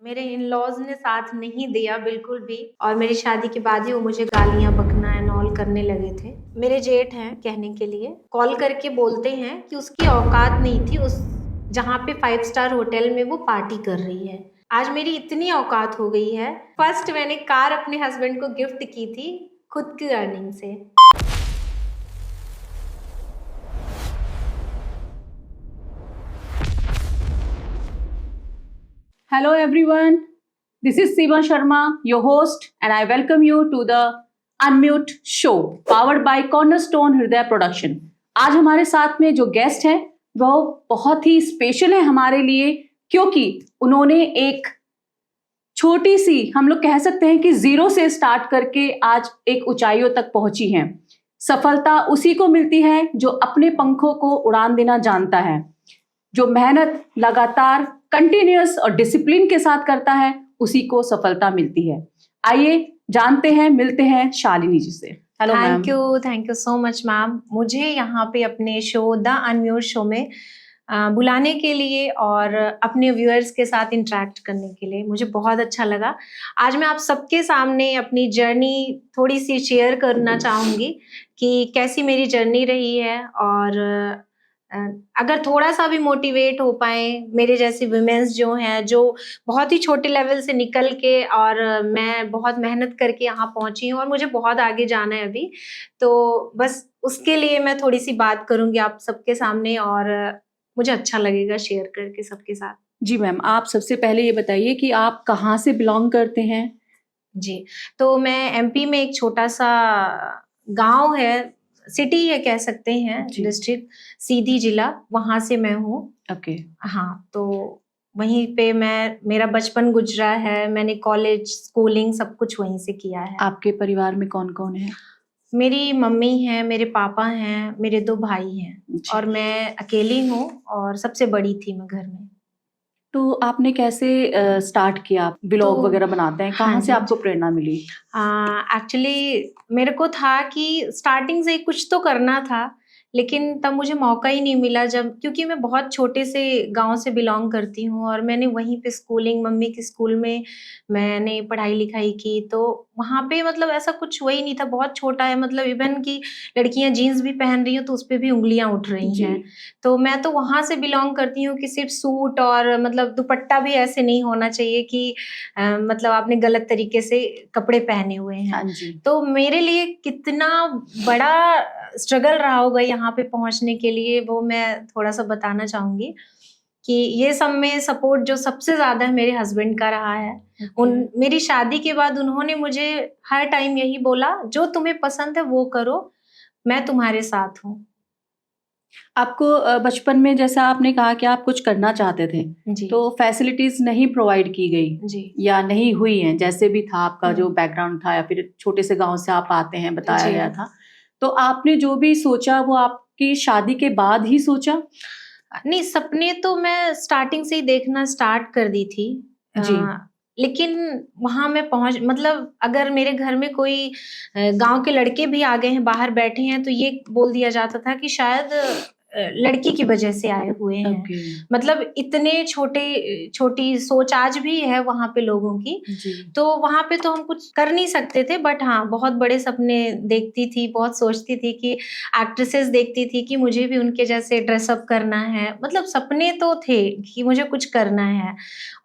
मेरे इन-लॉज़ ने साथ नहीं दिया बिल्कुल भी और मेरी शादी के बाद ही वो मुझे गालियाँ, बकना एंड ऑल करने लगे थे। मेरे जेठ हैं कहने के लिए, कॉल करके बोलते हैं कि उसकी औकात नहीं थी उस जहाँ पे 5 स्टार होटल में वो पार्टी कर रही है। आज मेरी इतनी औकात हो गई है, फर्स्ट मैंने कार अपने हस्बैंड को गिफ्ट की थी खुद की अर्निंग से। Hello everyone, this is Seema Sharma, your host, and I welcome you to the Unmute Show, powered by Cornerstone हृदय प्रोडक्शन। आज हमारे साथ में जो गेस्ट है वो बहुत ही स्पेशल है हमारे लिए, क्योंकि उन्होंने एक छोटी सी, हम लोग कह सकते हैं कि जीरो से स्टार्ट करके आज एक ऊंचाइयों तक पहुंची हैं। सफलता उसी को मिलती है जो अपने पंखों को उड़ान देना जानता है, जो मेहनत लगातार कंटिन्यूअस और डिसिप्लिन के साथ करता है, उसी को सफलता मिलती है। आइए जानते हैं, मिलते हैं शालिनी जी से। Hello ma'am. Thank you so much ma'am, मुझे यहाँ पे अपने शो द अनम्यूट शो में बुलाने के लिए और अपने व्यूअर्स के साथ इंटरेक्ट करने के लिए मुझे बहुत अच्छा लगा। आज मैं आप सबके सामने अपनी जर्नी थोड़ी सी शेयर करना चाहूँगी कि कैसी मेरी जर्नी रही है और अगर थोड़ा सा भी मोटिवेट हो पाए मेरे जैसी वुमेन्स जो हैं, जो बहुत ही छोटे लेवल से निकल के और मैं बहुत मेहनत करके यहाँ पहुँची हूँ और मुझे बहुत आगे जाना है अभी, तो बस उसके लिए मैं थोड़ी सी बात करूँगी आप सबके सामने और मुझे अच्छा लगेगा शेयर करके सबके साथ। जी मैम, आप सबसे पहले ये बताइए कि आप कहाँ से बिलोंग करते हैं? जी, तो मैं एमपी में एक छोटा सा गांव है, सिटी है कह सकते हैं, डिस्ट्रिक्ट सीधी जिला, वहां से मैं हूँ। ओके। हाँ, तो वहीं पे मेरा बचपन गुजरा है, मैंने कॉलेज स्कूलिंग सब कुछ वहीं से किया है। आपके परिवार में कौन कौन है? मेरी मम्मी हैं, मेरे पापा हैं, मेरे 2 भाई हैं और मैं अकेली हूँ और सबसे बड़ी थी मैं घर में। तो आपने कैसे स्टार्ट किया? ब्लॉग वगैरह बनाते हैं, कहाँ से आपको प्रेरणा मिली? एक्चुअली मेरे को था कि स्टार्टिंग से कुछ तो करना था, लेकिन तब मुझे मौका ही नहीं मिला, जब क्योंकि मैं बहुत छोटे से गांव से बिलोंग करती हूँ और मैंने वहीं पे स्कूलिंग, मम्मी के स्कूल में मैंने पढ़ाई लिखाई की, तो वहाँ पे मतलब ऐसा कुछ वही नहीं था, बहुत छोटा है, मतलब इवन की लड़कियां जीन्स भी पहन रही हो तो उस पर भी उंगलियां उठ रही हैं। तो मैं तो वहां से बिलोंग करती हूँ कि सिर्फ सूट और मतलब दुपट्टा भी ऐसे नहीं होना चाहिए कि मतलब आपने गलत तरीके से कपड़े पहने हुए हैं। तो मेरे लिए कितना बड़ा स्ट्रगल रहा होगा यहाँ पे पहुंचने के लिए, वो मैं थोड़ा सा बताना चाहूंगी कि ये सब में सपोर्ट जो सबसे ज्यादा है मेरे हस्बैंड का रहा है। मेरी शादी के बाद उन्होंने मुझे हर टाइम यही बोला, जो तुम्हें पसंद है वो करो, मैं तुम्हारे साथ हूँ। आपको बचपन में, जैसा आपने कहा कि आप कुछ करना चाहते थे, तो फैसिलिटीज नहीं प्रोवाइड की गई या नहीं हुई हैं, जैसे भी था आपका जो बैकग्राउंड था या फिर छोटे से गांव से आप आते हैं, बताया गया था, तो आपने जो भी सोचा वो आपकी शादी के बाद ही सोचा? नहीं, सपने तो मैं स्टार्टिंग से ही देखना स्टार्ट कर दी थी जी। लेकिन वहां मैं पहुंच, मतलब अगर मेरे घर में कोई गांव के लड़के भी आ गए हैं, बाहर बैठे हैं, तो ये बोल दिया जाता था कि शायद लड़की की वजह से आए हुए हैं। मतलब इतने छोटी सोच आज भी है वहां पे लोगों की। तो वहां पे तो हम कुछ कर नहीं सकते थे, बट हाँ बहुत बड़े सपने देखती थी, बहुत सोचती थी कि एक्ट्रेसेस देखती थी कि मुझे भी उनके जैसे ड्रेसअप करना है, मतलब सपने तो थे कि मुझे कुछ करना है।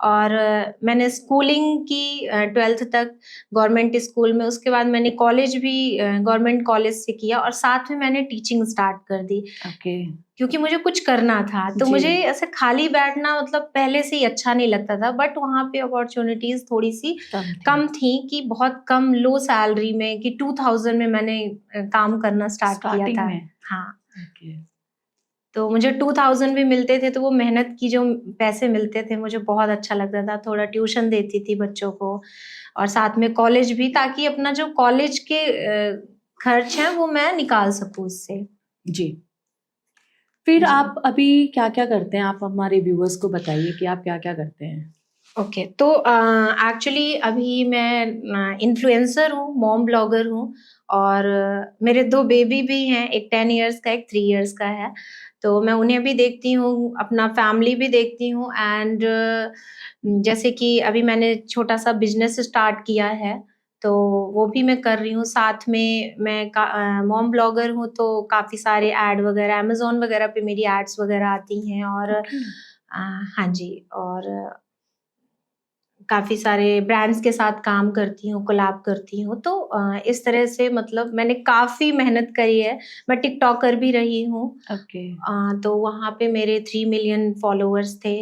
और मैंने स्कूलिंग की 12th तक गवर्नमेंट स्कूल में, उसके बाद मैंने कॉलेज भी गवर्नमेंट कॉलेज से किया और साथ में मैंने टीचिंग स्टार्ट कर दी। क्योंकि मुझे कुछ करना था, तो मुझे ऐसे खाली बैठना मतलब पहले से ही अच्छा नहीं लगता था, बट वहाँ पे अपॉर्चुनिटीज थोड़ी सी कम थी कि बहुत कम लो सैलरी में, कि 2000 में मैंने काम करना स्टार्ट किया था। हाँ, तो मुझे 2000 भी मिलते थे, तो वो मेहनत की जो पैसे मिलते थे मुझे बहुत अच्छा लगता था। थोड़ा ट्यूशन देती थी बच्चों को और साथ में कॉलेज भी, ताकि अपना जो कॉलेज के खर्च हैं वो मैं निकाल सकूं इससे। जी। फिर आप अभी क्या क्या करते हैं? आप हमारे व्यूअर्स को बताइए कि आप क्या क्या करते हैं। ओके, तो एक्चुअली अभी मैं इन्फ्लुएंसर हूँ, मॉम ब्लॉगर हूँ और मेरे 2 बेबी भी हैं, एक 10 इयर्स का, एक 3 इयर्स का है। तो मैं उन्हें भी देखती हूँ, अपना फैमिली भी देखती हूँ एंड जैसे कि अभी मैंने छोटा-सा बिज़नेस स्टार्ट किया है, तो वो भी मैं कर रही हूँ। साथ में मैं मॉम ब्लॉगर हूँ, तो काफ़ी सारे ऐड वगैरह अमेज़न वगैरह पे मेरी एड्स वगैरह आती हैं और ओके। हाँ जी, और काफ़ी सारे ब्रांड्स के साथ काम करती हूँ, कोलैब करती हूँ। तो इस तरह से मतलब मैंने काफ़ी मेहनत करी है। मैं टिकटॉकर भी रही हूँ। ओके। तो वहाँ पे मेरे 3 मिलियन फॉलोवर्स थे।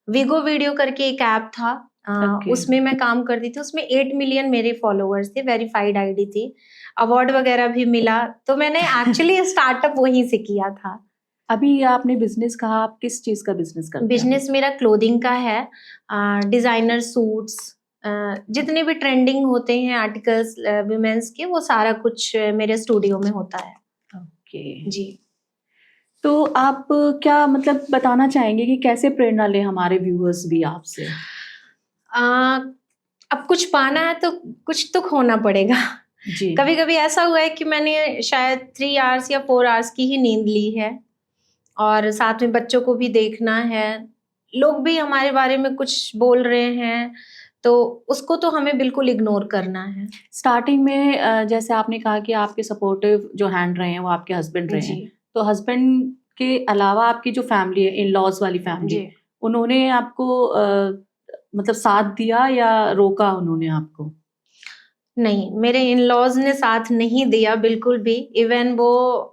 विगो वीडियो करके एक ऐप था, ओके। उसमें मैं काम करती थी। उसमें 8 मिलियन मेरे फॉलोवर्स थे, वेरिफाइड आईडी थी। अवार्ड वगैरह भी मिला। तो मैंने एक्चुअली स्टार्टअप वहीं से किया था। अभी आपने बिज़नेस कहा, आप किस चीज़ का बिज़नेस करते हैं अभी? बिज़नेस मेरा क्लोथिंग का है। डिज़ाइनर सूट्स, जितने भी ट्रेंडिंग होते हैं आर्टिकल्स वुमेन्स के, वो सारा कुछ मेरे स्टूडियो में होता है। ओके। जी। तो आप क्या मतलब बताना चाहेंगे कि कैसे प्रेरणा लें हमारे व्यूअर्स भी आपसे? अ, अब कुछ पाना है तो कुछ तो खोना पड़ेगा। जी। कभी-कभी ऐसा हुआ है कि मैंने शायद 3 आवर्स या 4 आवर्स की ही नींद ली है और साथ में बच्चों को भी देखना है। लोग भी हमारे बारे में कुछ बोल रहे हैं, तो उसको तो हमें बिल्कुल इग्नोर करना है। स्टार्टिंग में जैसे आपने कहा कि आपके सपोर्टिव जो हैंड रहे हैं वो आपके हस्बैंड रहे जी, हैं। तो हस्बैंड के अलावा आपकी जो फैमिली है, इन-लॉज़ वाली फैमिली, जी। उन्होंने आपको मतलब साथ दिया या रोका उन्होंने आपको? नहीं, मेरे इन-लॉज़ ने साथ नहीं दिया बिल्कुल भी। इवन वो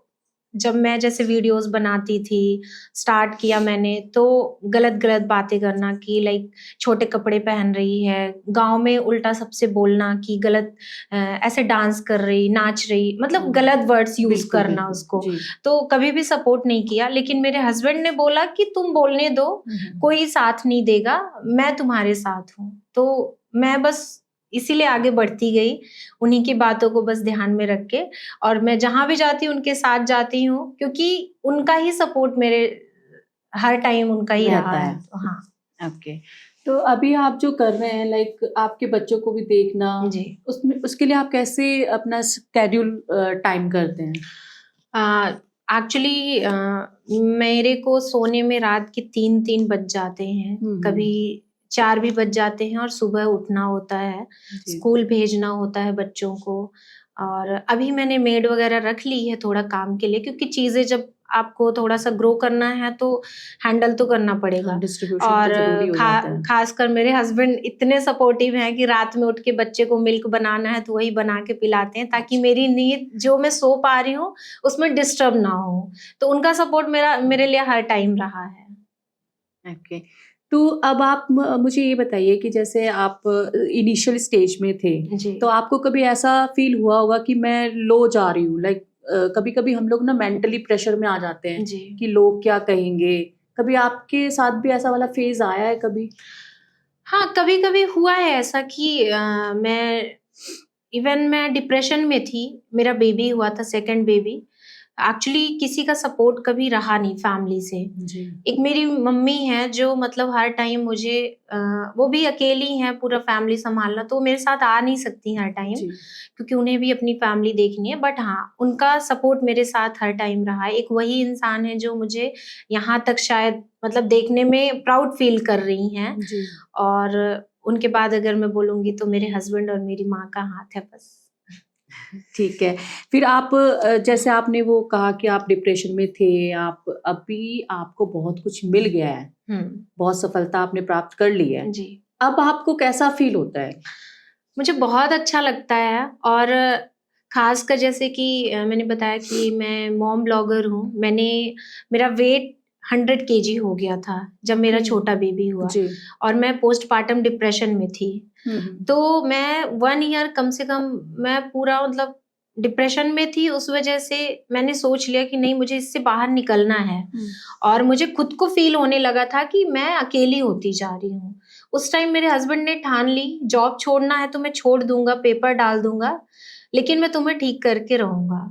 जब मैं जैसे वीडियोज़ बनाती थी, स्टार्ट किया मैंने, तो गलत-गलत बातें करना कि लाइक छोटे कपड़े पहन रही है, गाँव में उल्टा सबसे बोलना कि गलत ऐसे डांस कर रही, नाच रही, मतलब गलत वर्ड्स यूज़ बिल्कुल, करना बिल्कुल। उसको। जी। तो कभी भी सपोर्ट नहीं किया, लेकिन मेरे हस्बैंड ने बोला कि तुम बोलने दो, कोई साथ नहीं देगा, मैं तुम्हारे साथ हूँ। तो मैं बस इसीलिए आगे बढ़ती गई, उन्हीं की बातों को बस ध्यान में रख के, और मैं जहाँ भी जाती हूँ उनके साथ जाती हूँ, क्योंकि उनका ही सपोर्ट मेरे हर टाइम उनका ही रहा रहता है। है। तो हाँ, ओके। तो अभी आप जो कर रहे हैं लाइक आपके बच्चों को भी देखना, जी। उसमें उसके लिए आप कैसे अपना शेड्यूल टाइम करते हैं? एक्चुअली मेरे को सोने में रात के 3-3 बज जाते हैं, कभी 4 भी बज जाते हैं और सुबह उठना होता है, जी। स्कूल भेजना होता है बच्चों को। और अभी मैंने मेड वगैरह रख ली है थोड़ा काम के लिए, क्योंकि चीज़ें जब आपको थोड़ा-सा ग्रो करना है तो हैंडल तो करना हाँ, पड़ेगा। डिस्ट्रीब्यूशन तो और ज़रूरी हो जाता है। खासकर मेरे हस्बैंड इतने सपोर्टिव हैं कि रात में उठ के बच्चे को मिल्क बनाना है तो वही बना के पिलाते हैं, ताकि मेरी नींद जो मैं सो पा रही हूँ उसमें डिस्टर्ब ना हो। तो उनका सपोर्ट मेरे लिए हर टाइम रहा है। ओके। तो अब आप मुझे ये बताइए कि जैसे आप इनिशियल स्टेज में थे, जी। तो आपको कभी ऐसा फील हुआ होगा कि मैं लो जा रही हूँ, लाइक कभी-कभी हम लोग ना मेंटली प्रेशर में आ जाते हैं जी। कि लोग क्या कहेंगे? कभी आपके साथ भी ऐसा वाला फेज़ आया है कभी? हाँ, कभी-कभी हुआ है ऐसा कि मैं डिप्रेशन में थी, मेरा बेबी हुआ था, सेकंड बेबी। एक्चुअली किसी का सपोर्ट कभी रहा नहीं फैमिली से। जी। एक मेरी मम्मी हैं जो मतलब हर टाइम मुझे वो भी अकेली हैं, पूरा फैमिली सँभालना, तो वो मेरे साथ आ नहीं सकती हर टाइम, जी। क्योंकि उन्हें भी अपनी फैमिली देखनी है। बट हाँ, उनका सपोर्ट मेरे साथ हर टाइम रहा है। एक वही इंसान है जो मुझे यहाँ तक शायद मतलब देखने में प्राउड फ़ील कर रही हैं। जी। और उनके बाद अगर मैं बोलूँगी तो मेरे हस्बैंड और मेरी माँ का हाथ है बस। ठीक है। फिर आप जैसे आपने वो कहा कि आप डिप्रेशन में थे, आप अभी आपको बहुत कुछ मिल गया है, हुँ, बहुत सफलता आपने प्राप्त कर ली है। जी। अब आपको कैसा फ़ील होता है? मुझे बहुत अच्छा लगता है, और ख़ासकर जैसे कि मैंने बताया कि मैं मॉम ब्लॉगर हूँ। मेरा वेट 100 केजी हो गया था जब मेरा ओके। छोटा बेबी हुआ, जी। और मैं पोस्टपार्टम डिप्रेशन में थी। हुँ, हुँ। तो मैं 1 ईयर कम से कम मैं पूरा मतलब डिप्रेशन में थी। उस वज़ह से मैंने सोच लिया कि नहीं, मुझे इससे बाहर निकलना है, हुँ। और मुझे खुद को फ़ील होने लगा था कि मैं अकेली होती जा रही हूँ। उस टाइम मेरे हस्बैंड ने ठान ली, जॉब छोड़ना है तो मैं छोड़ दूँगा, पेपर डाल दूँगा, लेकिन मैं तुम्हें ठीक करके रहूँगा।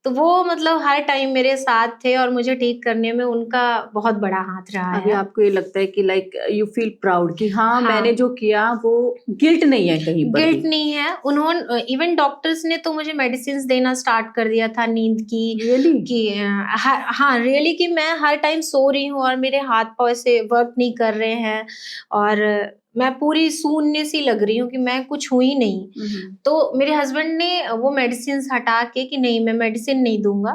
तो वो मतलब हर टाइम मेरे साथ थे और मुझे ठीक करने में उनका बहुत बड़ा हाथ रहा अभी है। आपको ये लगता है कि लाइक यू फील प्राउड कि हाँ, हाँ। मैंने जो किया वो गिल्ट नहीं है कहीं पर गिल्ट भी। नहीं है। उन्होंने इवन डॉक्टर्स ने तो मुझे मेडिसिन देना स्टार्ट कर दिया था नींद की। रियली? कि हाँ रियली कि मैं हर टाइम सो रही हूँ और मेरे हाथ पाँव ऐसे वर्क नहीं कर रहे हैं और मैं पूरी शून्य सी लग रही हूँ कि मैं कुछ हुई नहीं। तो मेरे हस्बैंड ने वो मेडिसिन हटा के कि नहीं मैं मेडिसिन नहीं दूंगा,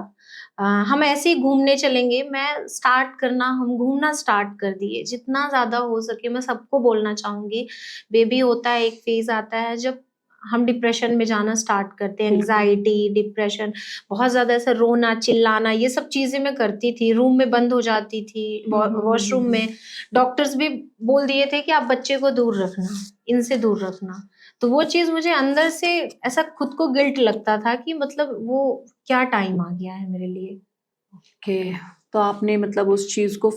हम ऐसे ही घूमने चलेंगे। हम घूमना स्टार्ट कर दिए जितना ज्यादा हो सके। मैं सबको बोलना चाहूंगी, बेबी होता है एक फेज आता है जब हम डिप्रेशन में जाना स्टार्ट करते हैं। एंग्जाइटी, डिप्रेशन, बहुत ज्यादा ऐसा रोना चिल्लाना, ये सब चीजें मैं करती थी। रूम में बंद हो जाती थी, वॉशरूम में। डॉक्टर्स भी बोल दिए थे कि आप बच्चे को दूर रखना, इनसे दूर रखना। तो वो चीज मुझे अंदर से ऐसा खुद को गिल्ट लगता था कि मतलब वो क्या टाइम आ गया है मेरे लिए। ओके, तो आपने मतलब उस चीज को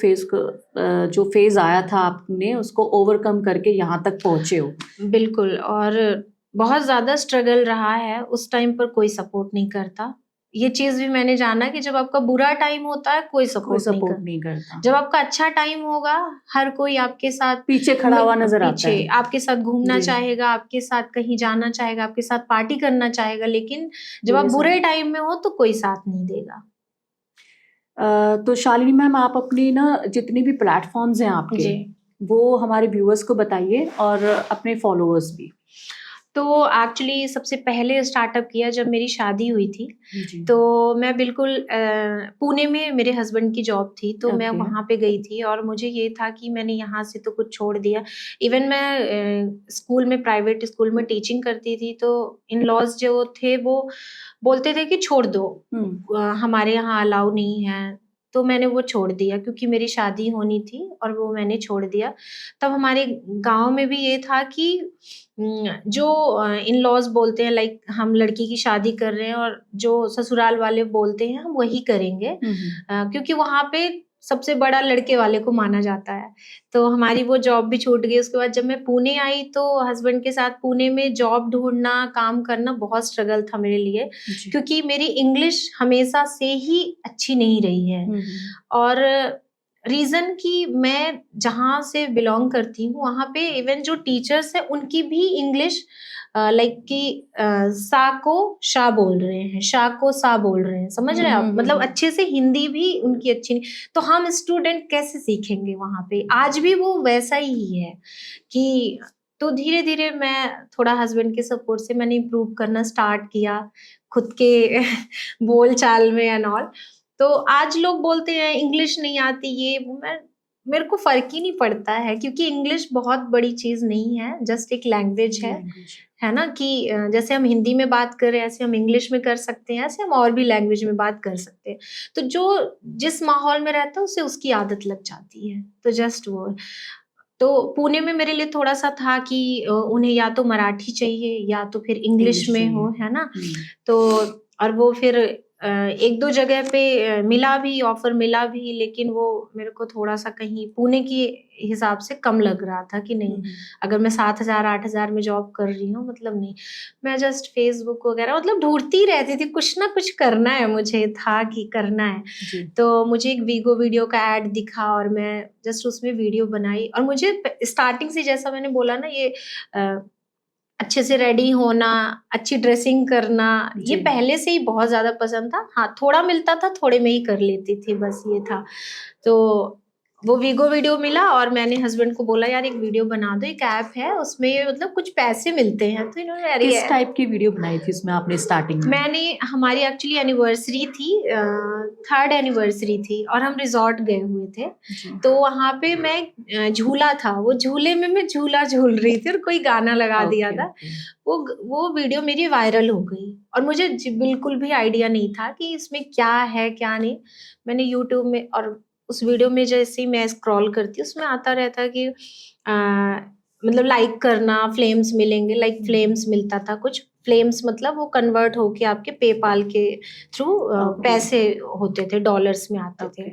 जो फेज आया था आपने उसको ओवरकम करके यहाँ तक पहुंचे हो। बिल्कुल। और बहुत ज्यादा स्ट्रगल रहा है। उस टाइम पर कोई सपोर्ट नहीं करता। ये चीज भी मैंने जाना कि जब आपका बुरा टाइम होता है कोई सपोर्ट नहीं करता। जब आपका अच्छा टाइम होगा हर कोई आपके साथ पीछे खड़ा हुआ नजर आता है, आपके साथ घूमना जी। चाहेगा, आपके साथ कहीं जाना चाहेगा, आपके साथ पार्टी करना चाहेगा। लेकिन जब आप बुरे टाइम में हो तो कोई साथ नहीं देगा। तो शालिनी मैम, आप अपनी ना जितनी भी प्लेटफॉर्म्स हैं आपके, जी। वो हमारे व्यूअर्स को बताइए और अपने फॉलोअर्स भी। तो एक्चुअली सबसे पहले स्टार्टअप किया जब मेरी शादी हुई थी। जी। तो मैं बिल्कुल पुणे में मेरे हस्बैंड की जॉब थी, तो मैं Okay. वहाँ पे गई थी और मुझे ये था कि मैंने यहाँ से तो कुछ छोड़ दिया। इवन मैं स्कूल में, प्राइवेट स्कूल में टीचिंग करती थी, तो इन लॉज जो थे वो बोलते थे कि छोड़ दो, हमारे यहाँ अलाउ नहीं है। तो मैंने वो छोड़ दिया क्योंकि मेरी शादी होनी थी और वो मैंने छोड़ दिया। तब हमारे गांव में भी ये था कि जो इन लॉज बोलते हैं, लाइक हम लड़की की शादी कर रहे हैं और जो ससुराल वाले बोलते हैं हम वही करेंगे, क्योंकि वहां पे सबसे बड़ा लड़के वाले को माना जाता है। तो हमारी वो जॉब भी छूट गई। उसके बाद जब मैं पुणे आई तो हस्बैंड के साथ पुणे में जॉब ढूंढना, काम करना बहुत स्ट्रगल था मेरे लिए, क्योंकि मेरी इंग्लिश हमेशा से ही अच्छी नहीं रही है। और रीजन कि मैं जहाँ से बिलोंग करती हूँ वहाँ पे इवन जो टीचर्स हैं उनकी भी इंग्लिश लाइक कि सा को शा बोल रहे हैं, शा को सा बोल रहे हैं, समझ रहे हैं आप? मतलब अच्छे से हिंदी भी उनकी अच्छी नहीं। तो हम स्टूडेंट कैसे सीखेंगे वहाँ पे? आज भी वो वैसा ही है कि तो धीरे धीरे मैं थोड़ा हस्बैंड के सपोर्ट से मैंने इम्प्रूव करना स्टार्ट किया खुद के बोल चाल में एंड ऑल। तो आज लोग बोलते हैं इंग्लिश नहीं आती, ये वो। मेरे को फर्क ही नहीं पड़ता है क्योंकि इंग्लिश बहुत बड़ी चीज नहीं है, जस्ट एक लैंग्वेज है ना। कि जैसे हम हिंदी में बात कर रहे हैं ऐसे हम इंग्लिश में कर सकते हैं, ऐसे हम और भी लैंग्वेज में बात कर सकते हैं। तो जो जिस माहौल में रहता है उसे उसकी आदत लग जाती है। तो जस्ट वो। तो पुणे में मेरे लिए थोड़ा सा था कि उन्हें या तो मराठी चाहिए या तो फिर इंग्लिश में हो, है ना। तो और वो फिर एक दो जगह पे मिला भी, ऑफर मिला भी, लेकिन वो मेरे को थोड़ा सा कहीं पुणे की हिसाब से कम लग रहा था कि नहीं, अगर मैं 7,000 8,000 में जॉब कर रही हूँ, मतलब नहीं। मैं जस्ट फेसबुक वगैरह मतलब ढूंढती रहती थी, कुछ ना कुछ करना है, मुझे था कि करना है। तो मुझे एक वीगो वीडियो का ऐड दिखा और मैं जस्ट उसमें वीडियो बनाई। और मुझे स्टार्टिंग से, जैसा मैंने बोला ना, ये अच्छे से रेडी होना, अच्छी ड्रेसिंग करना, ये पहले से ही बहुत ज्यादा पसंद था। हाँ, थोड़ा मिलता था, थोड़े में ही कर लेती थी, बस ये था। तो वो वीगो वीडियो मिला और मैंने हस्बैंड को बोला यार एक वीडियो बना दो, एक ऐप है उसमें मतलब कुछ पैसे मिलते हैं। तो इन्होंने यार किस टाइप की वीडियो बनाई थी इसमें आपने स्टार्टिंग में? मैंने, हमारी एक्चुअली एनिवर्सरी थी, 3rd एनिवर्सरी थी और हम रिजॉर्ट गए हुए थे। तो वहां पे मैं झूला था, वो झूले में मैं झूला झूल रही थी और कोई गाना लगा दिया था। वो वीडियो मेरी वायरल हो गई और मुझे बिल्कुल भी आइडिया नहीं था कि इसमें क्या है क्या नहीं। मैंने यूट्यूब में, और उस वीडियो में जैसे ही मैं स्क्रॉल करती उसमें आता रहता कि मतलब लाइक करना, फ्लेम्स मिलेंगे, लाइक फ्लेम्स मिलता था। कुछ फ्लेम्स मतलब वो कन्वर्ट होके आपके पेपाल के थ्रू पैसे होते थे, डॉलर्स में आते थे।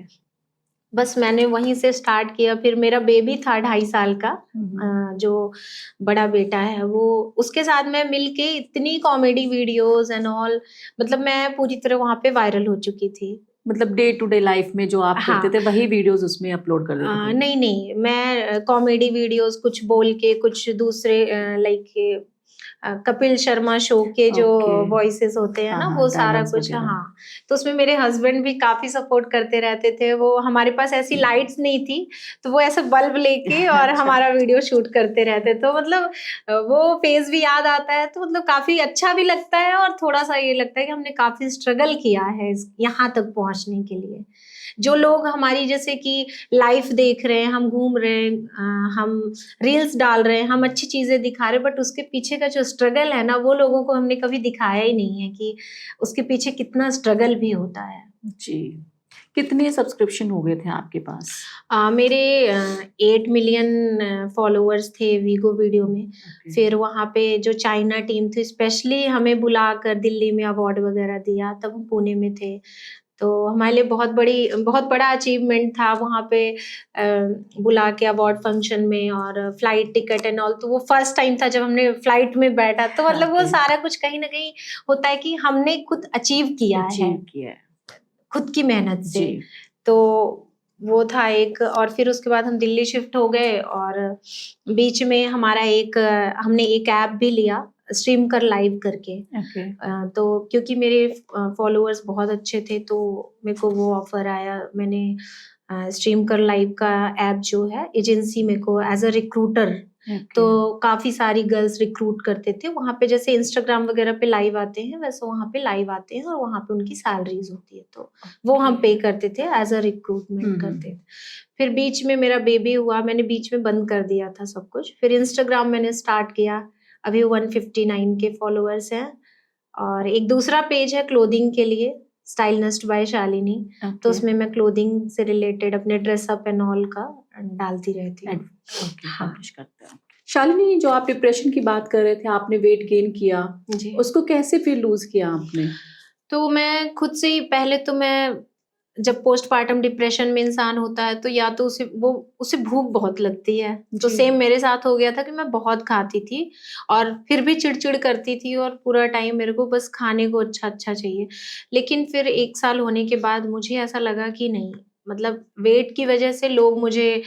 बस मैंने वहीं से स्टार्ट किया। फिर मेरा बेबी था 2.5 साल का, जो बड़ा बेटा है वो, उसके साथ मैं मिलके इतनी कॉमेडी वीडियोस एंड ऑल, मतलब मैं पूरी तरह वहाँ पे वायरल हो चुकी थी। मतलब डे टू डे लाइफ में जो आप हाँ, करते थे वही वीडियोस उसमें अपलोड कर देते थे? नहीं, मैं कॉमेडी वीडियोस कुछ बोल के, कुछ दूसरे लाइक कपिल शर्मा शो के जो Okay. वॉइसेस होते हैं ना, हाँ, वो सारा dialogues कुछ, वगैरह। हाँ। तो उसमें मेरे हस्बैंड भी काफी सपोर्ट करते रहते थे। वो, हमारे पास ऐसी लाइट्स नहीं थी, तो वो ऐसे बल्ब लेके और अच्छा। हमारा वीडियो शूट करते रहते। तो मतलब वो फेज भी याद आता है, तो मतलब काफी अच्छा भी लगता है, और थोड़ा सा ये लगता है कि हमने काफी स्ट्रगल किया है यहाँ तक पहुंचने के लिए। जो लोग हमारी जैसे कि लाइफ देख रहे हैं, हम घूम रहे हैं, हम रील्स डाल रहे हैं, हम अच्छी चीजें दिखा रहे हैं, बट उसके पीछे का जो स्ट्रगल है ना, वो लोगों को हमने कभी दिखाया ही नहीं है कि उसके पीछे कितना स्ट्रगल भी होता है। जी। कितने सब्सक्रिप्शन हो गए थे आपके पास? मेरे 8 मिलियन फॉलोअर्स थे वीगो वीडियो में। Okay. फिर वहाँ पे जो चाइना टीम थी, स्पेशली हमें बुलाकर दिल्ली में अवार्ड वगैरह दिया, तब हम पुणे में थे। तो हमारे लिए बहुत बड़ा अचीवमेंट था वहाँ पे बुला के अवार्ड फंक्शन में, और फ्लाइट टिकट एंड ऑल। तो वो फर्स्ट टाइम था जब हमने फ्लाइट में बैठा, तो मतलब वो Okay. सारा कुछ कहीं ना कहीं होता है कि हमने खुद अचीव किया है खुद की मेहनत से। जी। तो वो था एक। और फिर उसके बाद हम दिल्ली शिफ्ट हो गए, और बीच में हमारा हमने एक ऐप भी लिया, स्ट्रीम कर लाइव करके। Okay. तो क्योंकि मेरे फॉलोअर्स बहुत अच्छे थे, तो मेरे को वो ऑफर आया। मैंने स्ट्रीम कर लाइव का ऐप जो है, एजेंसी मेरे को एज अ रिक्रूटर, तो काफी सारी गर्ल्स रिक्रूट करते थे वहां पे। जैसे इंस्टाग्राम वगैरह पे लाइव आते हैं, वैसे वहां पे लाइव आते हैं, और वहां पे उनकी सैलरीज होती है, तो वो हम पे करते थे, एज अ रिक्रूटमेंट करते थे। फिर बीच में मेरा बेबी हुआ, मैंने बीच में बंद कर दिया था सब कुछ। फिर इंस्टाग्राम मैंने स्टार्ट किया, अभी 159 के फॉलोअर्स हैं। और एक दूसरा पेज है क्लोथिंग के लिए, स्टाइलिस्ट बाय शालिनी। तो उसमें मैं क्लोथिंग से रिलेटेड अपने ड्रेसअप एंड ऑल का डालती रहती हूँ। हाँ। शालिनी, जो आप डिप्रेशन की बात कर रहे थे, आपने वेट गेन किया जी। उसको कैसे फिर लूज किया आपने? तो मैं खुद से ही पहले तो मैं, जब पोस्टपार्टम डिप्रेशन में इंसान होता है, तो या तो उसे भूख बहुत लगती है। तो सेम मेरे साथ हो गया था कि मैं बहुत खाती थी, और फिर भी चिड़चिड़ करती थी, और पूरा टाइम मेरे को बस खाने को अच्छा चाहिए। लेकिन फिर 1 साल होने के बाद मुझे ऐसा लगा कि नहीं, मतलब वेट की वजह से लोग मुझे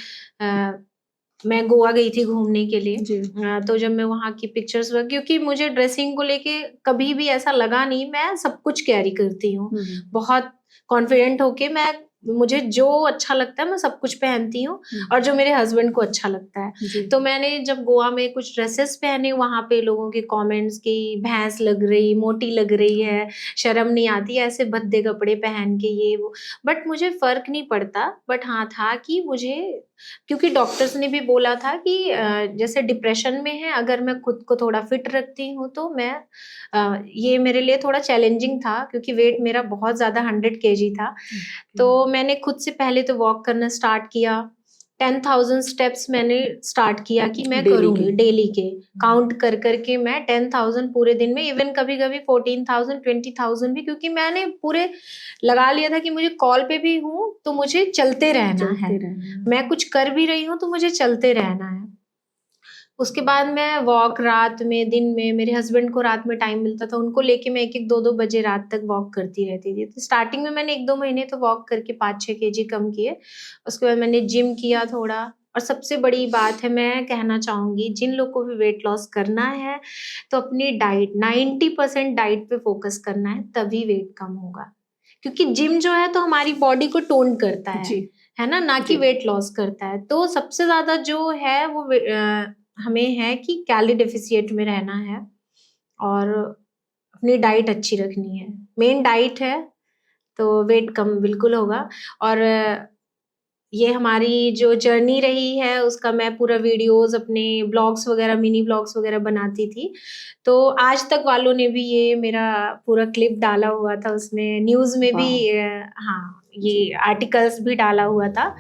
मैं गोवा गई थी घूमने के लिए। तो जब मैं वहाँ की पिक्चर्स क्योंकि मुझे ड्रेसिंग को लेके कभी भी ऐसा लगा नहीं, मैं सब कुछ कैरी करती हूँ बहुत कॉन्फिडेंट होके। मुझे जो अच्छा लगता है मैं सब कुछ पहनती हूँ, और जो मेरे हस्बैंड को अच्छा लगता है। तो मैंने जब गोवा में कुछ ड्रेसेस पहने, वहां पे लोगों के कमेंट्स की भैंस लग रही, मोटी लग रही है, शर्म नहीं आती ऐसे भद्दे कपड़े पहन के, ये वो। बट मुझे फर्क नहीं पड़ता। बट हाँ था कि मुझे, क्योंकि डॉक्टर्स ने भी बोला था कि जैसे डिप्रेशन में है, अगर मैं खुद को थोड़ा फिट रखती हूँ तो मैं ये मेरे लिए थोड़ा चैलेंजिंग था, क्योंकि वेट मेरा बहुत ज्यादा 100 kg था। तो मैंने खुद से पहले तो वॉक करना स्टार्ट किया। 10,000 स्टेप्स मैंने स्टार्ट किया कि मैं करूंगी डेली के, काउंट कर करके मैं 10,000 पूरे दिन में, इवन कभी कभी 14,000 20,000 भी, क्योंकि मैंने पूरे लगा लिया था कि मुझे कॉल पे भी हूँ तो मुझे चलते रहना है। मैं कुछ कर भी रही हूँ तो मुझे चलते रहना है। उसके बाद मैं वॉक रात में, दिन में, मेरे हस्बैंड को रात में टाइम मिलता था, उनको लेके मैं 1-1 2-2 बजे रात तक वॉक करती रहती थी। तो स्टार्टिंग में मैंने 1-2 महीने तो वॉक करके 5-6 kg कम किए। उसके बाद मैंने जिम किया थोड़ा। और सबसे बड़ी बात है, मैं कहना चाहूंगी जिन लोग को भी वेट लॉस करना है तो अपनी डाइट 90% डाइट पे फोकस करना है, तभी वेट कम होगा। क्योंकि जिम जो है तो हमारी बॉडी को टोन करता है ना कि वेट लॉस करता है। तो सबसे ज्यादा जो है वो हमें है कि कैलोरी डेफिशिएट में रहना है, और अपनी डाइट अच्छी रखनी है। मेन डाइट है तो वेट कम बिल्कुल होगा। और ये हमारी जो जर्नी रही है उसका मैं पूरा वीडियोस, अपने ब्लॉग्स वगैरह, मिनी ब्लॉग्स वगैरह बनाती थी। तो आज तक वालों ने भी ये मेरा पूरा क्लिप डाला हुआ था, उसमें न्यूज में भी हाँ ये आर्टिकल्स भी डाला हुआ था।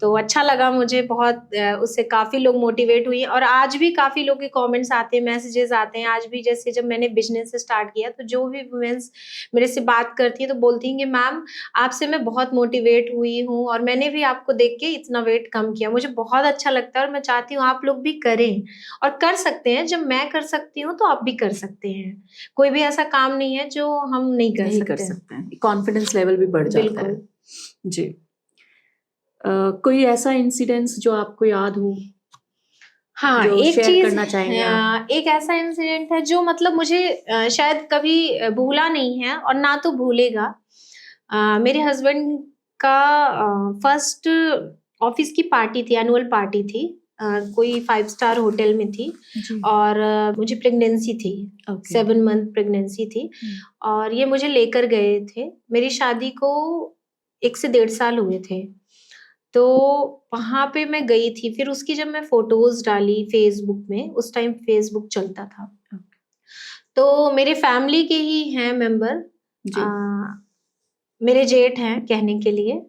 तो अच्छा लगा मुझे बहुत, उससे काफ़ी लोग मोटिवेट हुए और आज भी काफ़ी लोग के कमेंट्स आते हैं, मैसेजेस आते हैं। आज भी जैसे जब मैंने बिजनेस स्टार्ट किया तो जो भी वुमेन्स मेरे से बात करती है तो बोलती हैं कि मैम आपसे मैं बहुत मोटिवेट हुई हूँ और मैंने भी आपको देख के इतना वेट कम किया। मुझे बहुत अच्छा लगता है और मैं चाहती हूँ आप लोग भी करें और कर सकते हैं। जब मैं कर सकती हूँ तो आप भी कर सकते हैं। कोई भी ऐसा काम नहीं है जो हम नहीं कर सकते हैं। कॉन्फिडेंस लेवल भी बढ़ जाता है। बिल्कुल। जी। कोई ऐसा इंसिडेंस जो आपको याद हो, हाँ, जो एक शेयर चीज़ करना चाहेंगे आप? एक ऐसा इंसिडेंट है जो मतलब मुझे शायद कभी भूला नहीं है और ना तो भूलेगा। मेरे हस्बैंड का फर्स्ट ऑफिस की पार्टी थी, एनुअल पार्टी थी। कोई 5 स्टार होटल में थी जी। और मुझे प्रेगनेंसी थी, ओके। 7 मंथ प्रेगनेंसी थी और ये मुझे लेकर गए थे। मेरी शादी को 1 से 1.5 साल हुए थे। तो वहाँ पे मैं गई थी, फिर उसकी जब मैं फ़ोटोज़ डाली फ़ेसबुक में, उस टाइम फ़ेसबुक चलता था। तो मेरे फैमिली के ही हैं मेंबर, जी। मेरे जेठ हैं कहने के लिए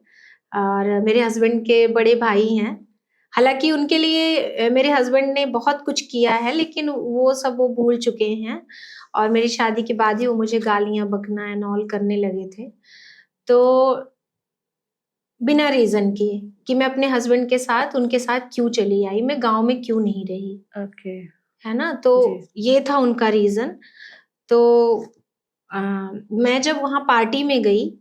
और मेरे हस्बैंड के बड़े भाई हैं। हालाँकि उनके लिए मेरे हस्बैंड ने बहुत कुछ किया है, लेकिन वो सब वो भूल चुके हैं और मेरी शादी के बाद ही वो मुझे गालियाँ बकना एंड ऑल करने लगे थे। तो बिना रीज़न के कि मैं अपने हस्बैंड के साथ उनके साथ क्यों चली आई, मैं गाँव में क्यों नहीं रही, ओके। है ना? तो ये था उनका रीज़न। तो मैं जब वहाँ पार्टी में गई,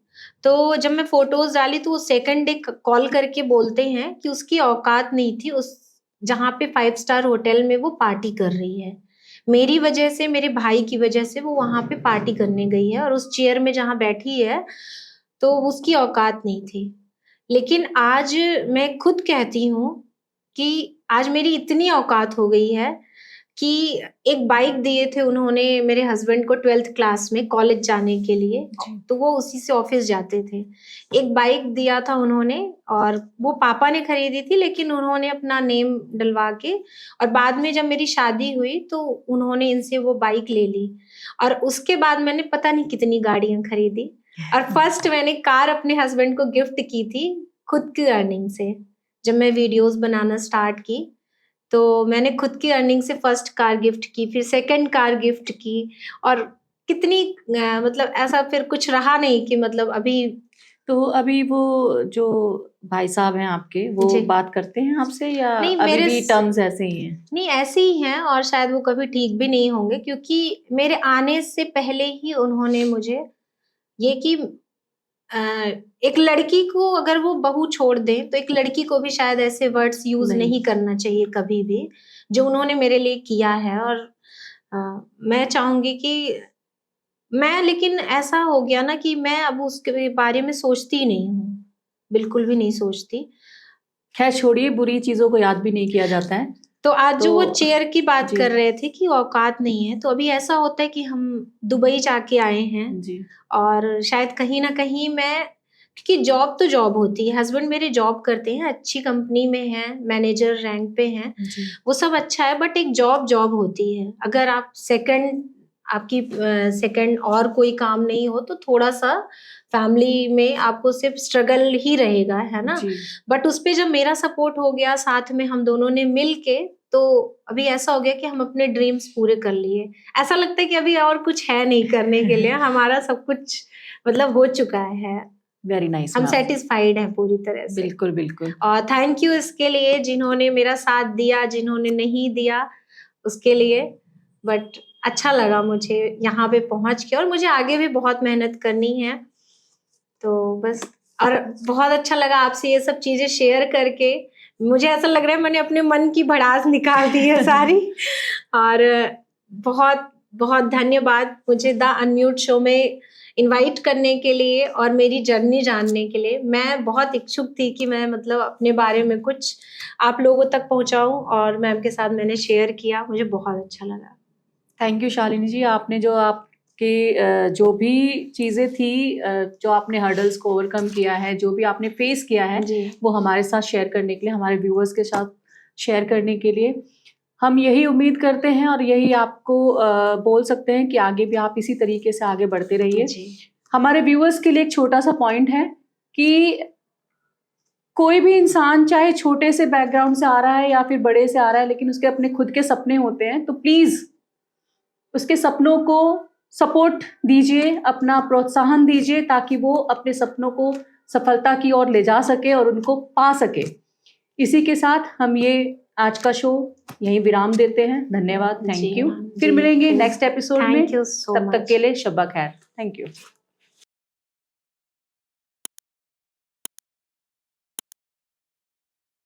तो जब मैं फ़ोटोज़ डाली तो वो सेकंड डे क कॉल करके बोलते हैं कि उसकी औकात नहीं थी उस जहाँ पे 5 स्टार होटल में वो पार्टी कर रही है। मेरी वजह से, मेरे भाई की वजह से वो वहाँ पे पार्टी करने गई है और उस चेयर में जहाँ बैठी है, तो उसकी औकात नहीं थी। लेकिन आज मैं खुद कहती हूँ कि आज मेरी इतनी औकात हो गई है कि एक बाइक दिए थे उन्होंने मेरे हस्बैंड को 12th क्लास में कॉलेज जाने के लिए, तो वो उसी से ऑफिस जाते थे। एक बाइक दिया था उन्होंने और वो पापा ने खरीदी थी, लेकिन उन्होंने अपना नेम डलवा के और बाद में जब मेरी शादी हुई तो उन्होंने इनसे वो बाइक ले ली और उसके बाद मैंने पता नहीं कितनी गाड़ियाँ खरीदी और फर्स्ट मैंने कार अपने हस्बैंड को गिफ्ट की थी खुद की अर्निंग से। जब मैं वीडियोज़ बनाना स्टार्ट की, तो मैंने खुद की अर्निंग से फर्स्ट कार गिफ्ट की, फिर सेकंड कार गिफ्ट की और कितनी मतलब ऐसा फिर कुछ रहा नहीं कि मतलब अभी। तो अभी वो जो भाई साहब हैं आपके, वो जी। बात करते हैं आपसे या नहीं, अभी मेरे भी टर्म्स ऐसे ही हैं? नहीं, ऐसे ही हैं और शायद वो कभी ठीक भी नहीं होंगे क्योंकि मेरे आने से पहले ही उन्होंने मुझे ये कि अ, एक लड़की को अगर वो बहू छोड़ दें, तो एक लड़की को भी शायद ऐसे वर्ड्स यूज़ नहीं करना चाहिए कभी भी, जो उन्होंने मेरे लिए किया है और अ, मैं चाहूँगी कि लेकिन ऐसा हो गया ना कि मैं अब उसके बारे में सोचती ही नहीं हूँ, बिल्कुल भी नहीं सोचती। खैर छोड़िए, बुरी चीज़ों को याद भी नहीं किया जाता है। तो आज जो वो तो चेयर की बात जी। कर रहे थे कि औकात नहीं है, तो अभी ऐसा होता है कि हम दुबई जाके आए हैं जी। और शायद कहीं न कहीं मैं, क्योंकि जॉब तो जॉब होती है, हस्बैंड मेरे जॉब करते हैं, अच्छी कंपनी में हैं, मैनेजर रैंक पे हैं, जी। वो सब अच्छा है बट एक जॉब होती है। अगर आप सेकंड और कोई काम नहीं हो तो थोड़ा-सा फैमिली में आपको सिर्फ स्ट्रगल ही रहेगा, है ना? जी। बट उसपे जब मेरा सपोर्ट हो गया, साथ में हम दोनों ने मिल के, तो अभी ऐसा हो गया कि हम अपने ड्रीम्स पूरे कर लिए। ऐसा लगता है कि अभी और कुछ है नहीं करने के लिए, हमारा सब कुछ मतलब हो चुका है। वेरी नाइस हम मैम। सैटिस्फाइड हैं पूरी तरह से। बिल्कुल, बिल्कुल। और थैंक यू इसके लिए जिन्होंने मेरा साथ दिया, जिन्होंने नहीं दिया उसके लिए। बट अच्छा लगा मुझे यहाँ पे पहुँच के और मुझे आगे भी बहुत मेहनत करनी है। तो बस, और बहुत अच्छा लगा आपसे ये सब चीज़ें शेयर करके। मुझे ऐसा लग रहा है मैंने अपने मन की भड़ास निकाल दी है सारी। और बहुत बहुत धन्यवाद मुझे द अनम्यूट शो में इनवाइट करने के लिए और मेरी जर्नी जानने के लिए। मैं बहुत इच्छुक थी कि मैं मतलब अपने बारे में कुछ आप लोगों तक पहुँचाऊँ और मैम के साथ मैंने शेयर किया, मुझे बहुत अच्छा लगा। थैंक यू शालिनी जी, आपने जो आपके जो भी चीज़ें थी, जो आपने हर्डल्स को ओवरकम किया है, जो भी आपने फेस किया है, जी। वो हमारे साथ शेयर करने के लिए, हमारे व्यूअर्स के साथ शेयर करने के लिए हम यही उम्मीद करते हैं और यही आपको बोल सकते हैं कि आगे भी आप इसी तरीके से आगे बढ़ते रहिए। जी। हमारे व्यूअर्स के लिए एक छोटा सा पॉइंट है कि कोई भी इंसान चाहे छोटे से बैकग्राउंड से आ रहा है या फिर बड़े से आ रहा है, लेकिन उसके अपने खुद के सपने होते हैं, तो प्लीज उसके सपनों को सपोर्ट दीजिए, अपना प्रोत्साहन दीजिए, ताकि वो अपने सपनों को सफलता की ओर ले जा सके और उनको पा सके। इसी के साथ हम ये आज का शो यहीं विराम देते हैं। धन्यवाद, थैंक यू। फिर मिलेंगे नेक्स्ट एपिसोड में, तब तक के लिए शब्बा खैर, थैंक यू।